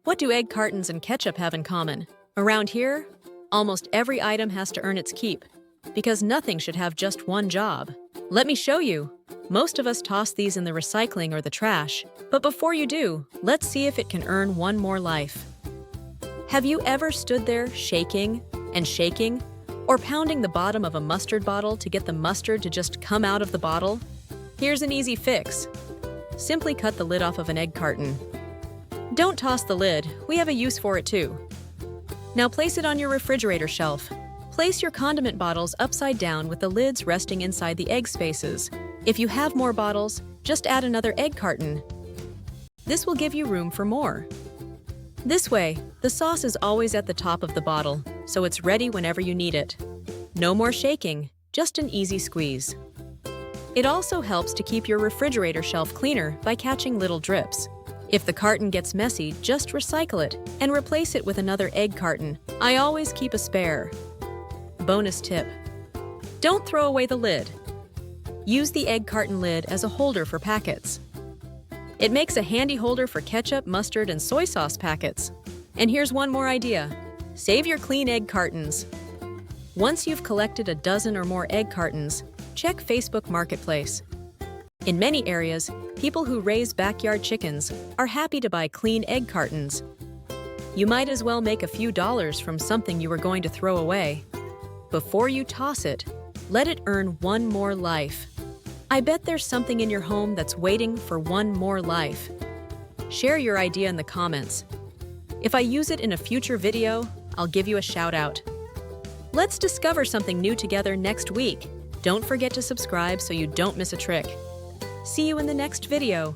What do egg cartons and ketchup have in common? Around here, almost every item has to earn its keep, because nothing should have just one job. Let me show you. Most of us toss these in the recycling or the trash, but before you do, let's see if it can earn one more life. Have you ever stood there shaking and shaking, or pounding the bottom of a mustard bottle to get the mustard to just come out of the bottle? Here's an easy fix. Simply cut the lid off of an egg carton. Don't toss the lid, we have a use for it too. Now place it on your refrigerator shelf. Place your condiment bottles upside down with the lids resting inside the egg spaces. If you have more bottles, just add another egg carton. This will give you room for more. This way, the sauce is always at the top of the bottle, so it's ready whenever you need it. No more shaking, just an easy squeeze. It also helps to keep your refrigerator shelf cleaner by catching little drips. If the carton gets messy, just recycle it and replace it with another egg carton. I always keep a spare. Bonus tip: don't throw away the lid. Use the egg carton lid as a holder for packets. It makes a handy holder for ketchup, mustard, and soy sauce packets. And here's one more idea: save your clean egg cartons. Once you've collected a dozen or more egg cartons, check Facebook Marketplace. In many areas, people who raise backyard chickens are happy to buy clean egg cartons. You might as well make a few dollars from something you were going to throw away. Before you toss it, let it earn one more life. I bet there's something in your home that's waiting for one more life. Share your idea in the comments. If I use it in a future video, I'll give you a shout out. Let's discover something new together next week. Don't forget to subscribe so you don't miss a trick. See you in the next video.